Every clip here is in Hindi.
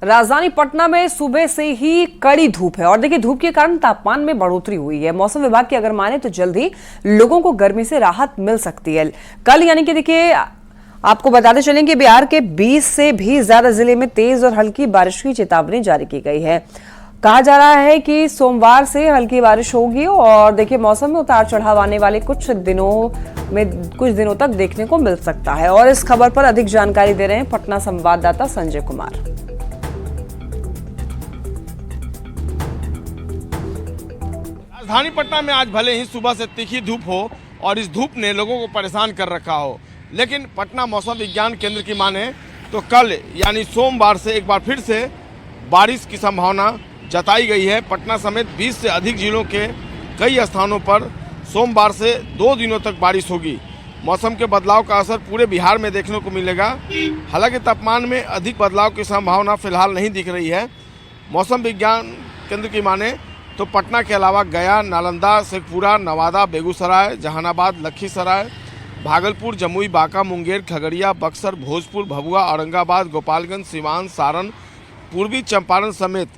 राजधानी पटना में सुबह से ही कड़ी धूप है और देखिए धूप के कारण तापमान में बढ़ोतरी हुई है। मौसम विभाग की अगर माने तो जल्द ही लोगों को गर्मी से राहत मिल सकती है। कल यानी कि देखिए आपको बताते चलें कि बिहार के 20 से भी ज्यादा जिले में तेज और हल्की बारिश की चेतावनी जारी की गई है। कहा जा रहा है कि सोमवार से हल्की बारिश होगी और देखिए मौसम में उतार चढ़ाव आने वाले कुछ दिनों तक देखने को मिल सकता है। और इस खबर पर अधिक जानकारी दे रहे हैं पटना संवाददाता संजय कुमार। राजधानी पटना में आज भले ही सुबह से तीखी धूप हो और इस धूप ने लोगों को परेशान कर रखा हो, लेकिन पटना मौसम विज्ञान केंद्र की माने तो कल यानी सोमवार से एक बार फिर से बारिश की संभावना जताई गई है। पटना समेत 20 से अधिक जिलों के कई स्थानों पर सोमवार से 2 दिनों तक बारिश होगी। मौसम के बदलाव का असर पूरे बिहार में देखने को मिलेगा। हालांकि तापमान में अधिक बदलाव की संभावना फिलहाल नहीं दिख रही है। मौसम विज्ञान केंद्र की माने तो पटना के अलावा गया, नालंदा, शेखपुरा, नवादा, बेगूसराय, जहानाबाद, लखीसराय, भागलपुर, जमुई, बांका, मुंगेर, खगड़िया, बक्सर, भोजपुर, भभुआ, औरंगाबाद, गोपालगंज, सीवान, सारण, पूर्वी चंपारण समेत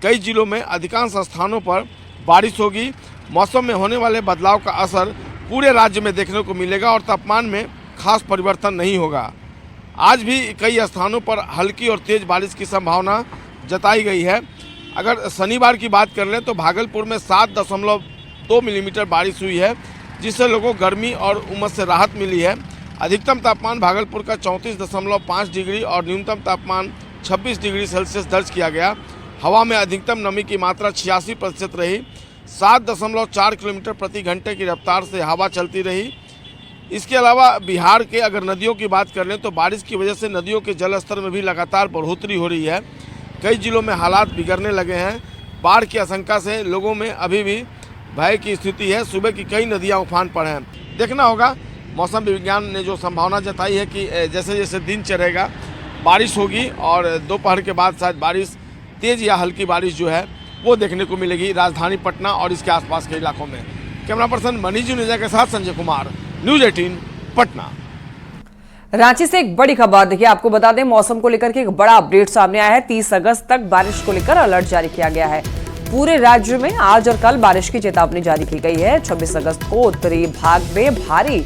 कई जिलों में अधिकांश स्थानों पर बारिश होगी। मौसम में होने वाले बदलाव का असर पूरे राज्य में देखने को मिलेगा और तापमान में खास परिवर्तन नहीं होगा। आज भी कई स्थानों पर हल्की और तेज बारिश की संभावना जताई गई है। अगर शनिवार की बात कर लें तो भागलपुर में 7.2 मिलीमीटर बारिश हुई है, जिससे लोगों को गर्मी और उमस से राहत मिली है। अधिकतम तापमान भागलपुर का 34.5 डिग्री और न्यूनतम तापमान 26 डिग्री सेल्सियस दर्ज किया गया। हवा में अधिकतम नमी की मात्रा 86% रही। 7.4 किलोमीटर प्रति घंटे की रफ्तार से हवा चलती रही। इसके अलावा बिहार के अगर नदियों की बात कर लें तो बारिश की वजह से नदियों के जलस्तर में भी लगातार बढ़ोतरी हो रही है। कई जिलों में हालात बिगड़ने लगे हैं। बाढ़ की आशंका से लोगों में अभी भी भय की स्थिति है। सुबह की कई नदियां उफान पर हैं। देखना होगा, मौसम विज्ञान ने जो संभावना जताई है कि जैसे जैसे दिन चढ़ेगा बारिश होगी और दोपहर के बाद शायद बारिश तेज या हल्की बारिश जो है वो देखने को मिलेगी राजधानी पटना और इसके आसपास के इलाकों में। कैमरा पर्सन मनीष जुनेजा के साथ संजय कुमार, न्यूज़ 18 पटना। रांची से एक बड़ी खबर देखिए, आपको बता दें मौसम को लेकर के एक बड़ा अपडेट सामने आया है। 30 अगस्त तक बारिश को लेकर अलर्ट जारी किया गया है। पूरे राज्य में आज और कल बारिश की चेतावनी जारी की गई है। 26 अगस्त को उत्तरी भाग में भारी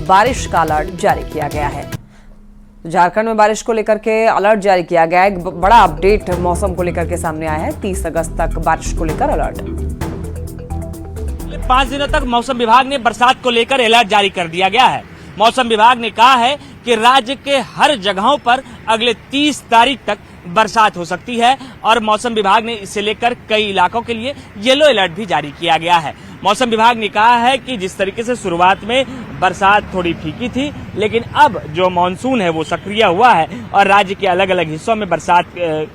बारिश का अलर्ट जारी किया गया है। झारखंड में बारिश को लेकर के अलर्ट जारी किया गया है। एक बड़ा अपडेट मौसम को लेकर के सामने आया है। 30 अगस्त तक बारिश को लेकर अलर्ट। 5 दिनों तक मौसम विभाग ने बरसात को लेकर अलर्ट जारी कर दिया गया है। मौसम विभाग ने कहा है कि राज्य के हर जगहों पर अगले 30 तारीख तक बरसात हो सकती है और मौसम विभाग ने इसे लेकर कई इलाकों के लिए येलो अलर्ट भी जारी किया गया है। मौसम विभाग ने कहा है कि जिस तरीके से शुरुआत में बरसात थोड़ी फीकी थी, लेकिन अब जो मानसून है वो सक्रिय हुआ है और राज्य के अलग अलग हिस्सों में बरसात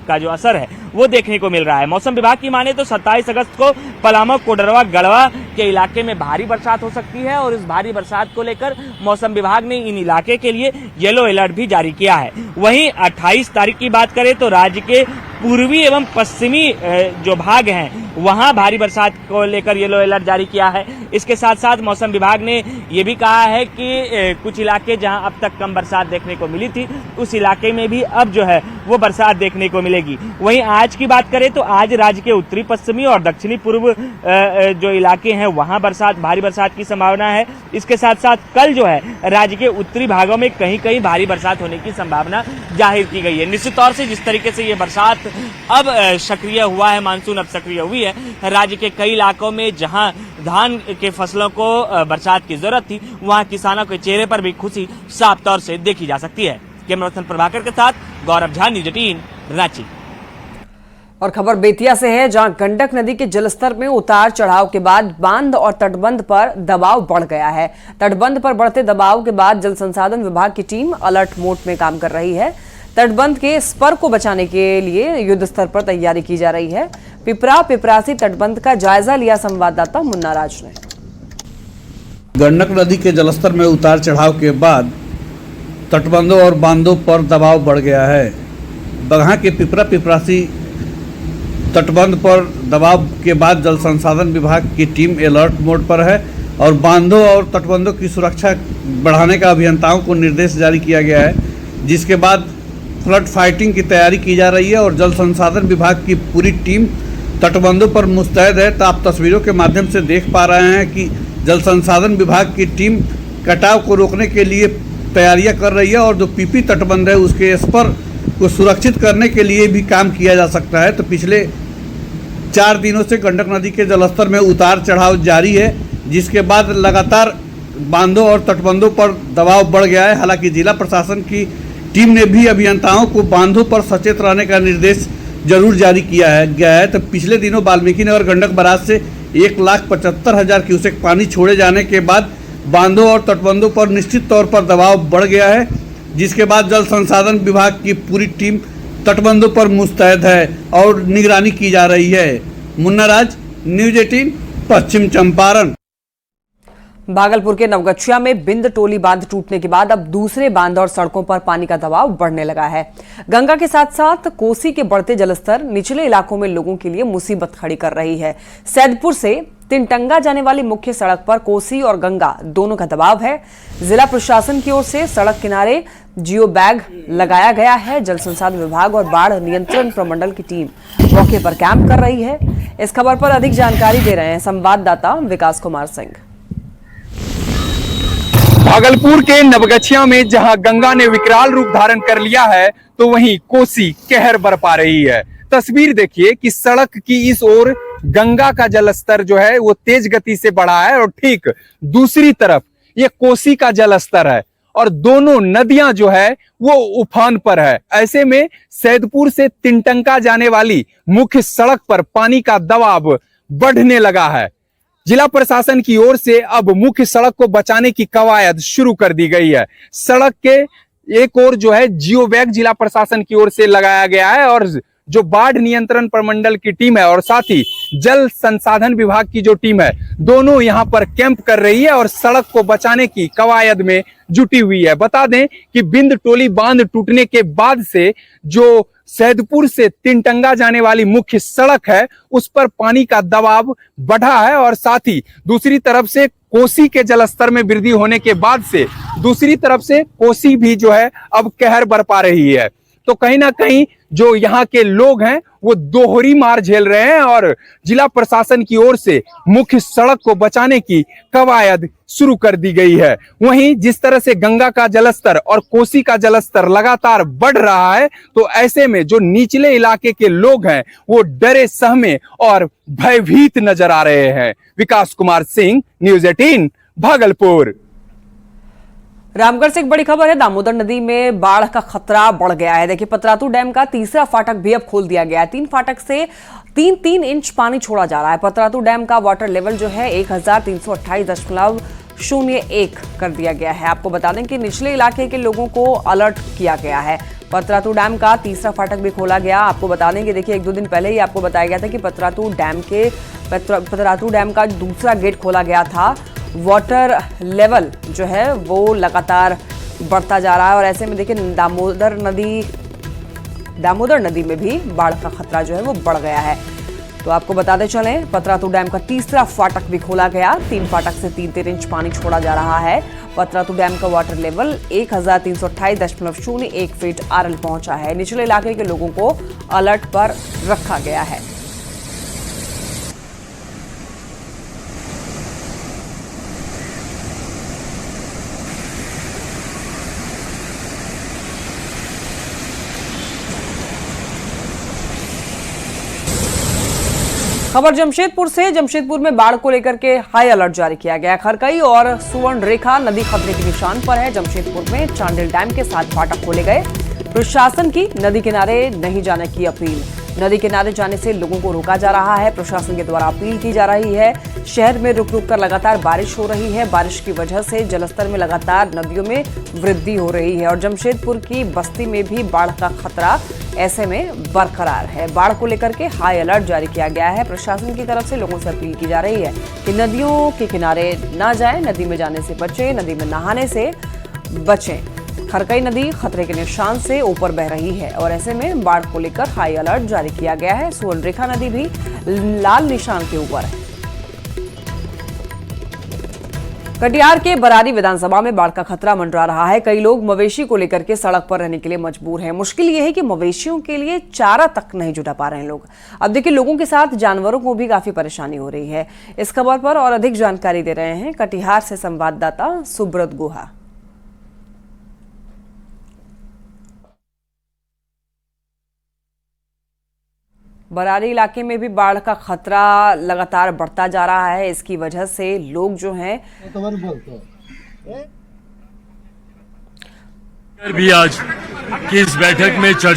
का जो असर है वो देखने को मिल रहा है। मौसम विभाग की माने तो 27 अगस्त को पलामू, कोडरवा, गढ़वा के इलाके में भारी बरसात हो सकती है और इस भारी बरसात को लेकर मौसम विभाग ने इन इलाके के लिए येलो अलर्ट भी जारी किया है। वहीं 28 तारीख की बात करें तो राज्य के पूर्वी एवं पश्चिमी जो भाग हैं वहां भारी बरसात को लेकर येलो अलर्ट जारी किया है। इसके साथ साथ मौसम विभाग ने ये भी कहा है कि कुछ इलाके जहां अब तक कम बरसात देखने को मिली थी उस इलाके में भी अब जो है वो बरसात देखने को मिलेगी। वहीं आज की बात करें तो आज राज्य के उत्तरी पश्चिमी और दक्षिणी पूर्व जो इलाके हैं वहां भारी बरसात की संभावना है। इसके साथ साथ कल जो है राज्य के उत्तरी भागों में कहीं कहीं भारी बरसात होने की संभावना जाहिर की गई है। निश्चित तौर से जिस तरीके से ये बरसात अब सक्रिय हुआ है, मानसून अब सक्रिय हुई है, राज्य के कई इलाकों में जहां धान के फसलों को बरसात की जरूरत थी वहां किसानों के चेहरे पर भी खुशी साफ तौर से देखी जा सकती है। कैमरा पर्सन प्रभाकर के साथ गौरव झा, न्यूज़ 18 रांची। और खबर बेतिया से है, जहां गंडक नदी के जलस्तर में उतार चढ़ाव के बाद बांध और तटबंध पर दबाव बढ़ गया है। तटबंध पर बढ़ते दबाव के बाद जल संसाधन विभाग की टीम अलर्ट मोड में काम कर रही है। तटबंध के स्पर को बचाने के लिए युद्ध स्तर पर तैयारी की जा रही है। पिपरासी तटबंध का जायजा लिया संवाददाता मुन्ना राज ने। गंडक नदी के जलस्तर में उतार चढ़ाव के बाद तटबंधों और बांधों पर दबाव बढ़ गया है। बगहा के पिपरासी तटबंध पर दबाव के बाद जल संसाधन विभाग की टीम अलर्ट मोड पर है और बांधों और तटबंधों की सुरक्षा बढ़ाने का अभियंताओं को निर्देश जारी किया गया है, जिसके बाद फ्लड फाइटिंग की तैयारी की जा रही है और जल संसाधन विभाग की पूरी टीम तटबंधों पर मुस्तैद है। तो आप तस्वीरों के माध्यम से देख पा रहे हैं कि जल संसाधन विभाग की टीम कटाव को रोकने के लिए तैयारियां कर रही है और जो पीपी तटबंध है उसके स्पर को सुरक्षित करने के लिए भी काम किया जा सकता है। तो पिछले 4 दिनों से गंडक नदी के जलस्तर में उतार चढ़ाव जारी है, जिसके बाद लगातार बांधों और तटबंधों पर दबाव बढ़ गया है। हालांकि जिला प्रशासन की टीम ने भी अभियंताओं को बांधों पर सचेत रहने का निर्देश जरूर जारी किया है। तो पिछले दिनों वाल्मीकि नगर गंडक बराज से 1,75,000 क्यूसेक पानी छोड़े जाने के बाद बांधों और तटबंधों पर निश्चित तौर पर दबाव बढ़ गया है, जिसके बाद जल संसाधन विभाग की पूरी टीम तटबंधों पर मुस्तैद है और निगरानी की जा रही है। मुन्ना राज, न्यूज़ 18, पश्चिम चंपारण। भागलपुर के नवगछिया में बिंद टोली बांध टूटने के बाद अब दूसरे बांध और सड़कों पर पानी का दबाव बढ़ने लगा है। गंगा के साथ साथ कोसी के बढ़ते जलस्तर निचले इलाकों में लोगों के लिए मुसीबत खड़ी कर रही है। सैदपुर से तिनटंगा जाने वाली मुख्य सड़क पर कोसी और गंगा दोनों का दबाव है। जिला प्रशासन की ओर से सड़क किनारे जियो बैग लगाया गया है। जल संसाधन विभाग और बाढ़ नियंत्रण प्रमंडल की टीम मौके पर कैंप कर रही है। इस खबर पर अधिक जानकारी दे रहे हैं संवाददाता विकास कुमार सिंह। भागलपुर के नवगछिया में जहां गंगा ने विकराल रूप धारण कर लिया है, तो वहीं कोसी कहर बरपा रही है। तस्वीर देखिए कि सड़क की इस ओर गंगा का जलस्तर जो है वो तेज गति से बढ़ा है और ठीक दूसरी तरफ ये कोसी का जलस्तर है और दोनों नदियां जो है वो उफान पर है। ऐसे में सैदपुर से तिनटंगा जाने वाली मुख्य सड़क पर पानी का दबाव बढ़ने लगा है। जिला प्रशासन की ओर से अब मुख्य सड़क को बचाने की कवायद शुरू कर दी गई है। सड़क के एक ओर जो है जियो बैग जिला प्रशासन की ओर से लगाया गया है और जो बाढ़ नियंत्रण प्रमंडल की टीम है और साथ ही जल संसाधन विभाग की जो टीम है, दोनों यहां पर कैंप कर रही है और सड़क को बचाने की कवायद में जुटी हुई है। बता दें कि बिंद टोली बांध टूटने के बाद से जो सैदपुर से तिनटंगा जाने वाली मुख्य सड़क है उस पर पानी का दबाव बढ़ा है और साथ ही दूसरी तरफ से कोसी के जलस्तर में वृद्धि होने के बाद से दूसरी तरफ से कोसी भी जो है अब कहर बरपा रही है। तो कहीं ना कहीं जो यहाँ के लोग हैं वो दोहरी मार झेल रहे हैं और जिला प्रशासन की ओर से मुख्य सड़क को बचाने की कवायद शुरू कर दी गई है। वहीं जिस तरह से गंगा का जलस्तर और कोसी का जलस्तर लगातार बढ़ रहा है, तो ऐसे में जो निचले इलाके के लोग हैं वो डरे सहमे और भयभीत नजर आ रहे हैं। विकास कुमार सिंह, न्यूज़ 18, भागलपुर। रामगढ़ से एक बड़ी खबर है। दामोदर नदी में बाढ़ का खतरा बढ़ गया है। देखिए, पतरातू डैम का तीसरा फाटक भी अब खोल दिया गया है। 3 फाटक से 3-3 इंच पानी छोड़ा जा रहा है। पतरातू डैम का वाटर लेवल जो है 1328.01 कर दिया गया है। आपको बता दें कि निचले इलाके के लोगों को अलर्ट किया गया है। पतरातू डैम का तीसरा फाटक भी खोला गया। आपको बता दें कि देखिए 1-2 दिन पहले ही आपको बताया गया था कि पतरातू डैम का दूसरा गेट खोला गया था। वाटर लेवल जो है वो लगातार बढ़ता जा रहा है और ऐसे में देखिए दामोदर नदी में भी बाढ़ का खतरा जो है वो बढ़ गया है। तो आपको बताते चलें, पतरातू डैम का तीसरा फाटक भी खोला गया। 3 फाटक से 3-3 इंच पानी छोड़ा जा रहा है। पतरातू डैम का वाटर लेवल 1328.01 फीट RL पहुंचा है। निचले इलाके के लोगों को अलर्ट पर रखा गया है। खबर जमशेदपुर से। जमशेदपुर में बाढ़ को लेकर के हाई अलर्ट जारी किया गया। खरकई और सुवर्ण रेखा नदी खतरे के निशान पर है। जमशेदपुर में चांडिल डैम के 7 फाटक खोले गए। प्रशासन की नदी किनारे नहीं जाने की अपील। नदी किनारे जाने से लोगों को रोका जा रहा है। प्रशासन के द्वारा अपील की जा रही है। शहर में रुक रुक कर लगातार बारिश हो रही है। बारिश की वजह से जलस्तर में लगातार नदियों में वृद्धि हो रही है और जमशेदपुर की बस्ती में भी बाढ़ का खतरा ऐसे में बरकरार है। बाढ़ को लेकर के हाई अलर्ट जारी किया गया है। प्रशासन की तरफ से लोगों से अपील की जा रही है कि नदियों के किनारे ना जाएं, नदी में जाने से बचें, नदी में नहाने से बचें। खरकई नदी खतरे के निशान से ऊपर बह रही है और ऐसे में बाढ़ को लेकर हाई अलर्ट जारी किया गया है। सुवर्णरेखा नदी भी लाल निशान के ऊपर है। कटिहार के बरारी विधानसभा में बाढ़ का खतरा मंडरा रहा है। कई लोग मवेशी को लेकर के सड़क पर रहने के लिए मजबूर हैं। मुश्किल यह है कि मवेशियों के लिए चारा तक नहीं जुटा पा रहे हैं लोग। अब देखिए, लोगों के साथ जानवरों को भी काफी परेशानी हो रही है। इस खबर पर और अधिक जानकारी दे रहे हैं कटिहार से संवाददाता सुब्रत गुहा। बरारी इलाके में भी बाढ़ का खतरा लगातार बढ़ता जा रहा है। इसकी वजह से लोग जो हैं भी आज की इस बैठक में चर्चा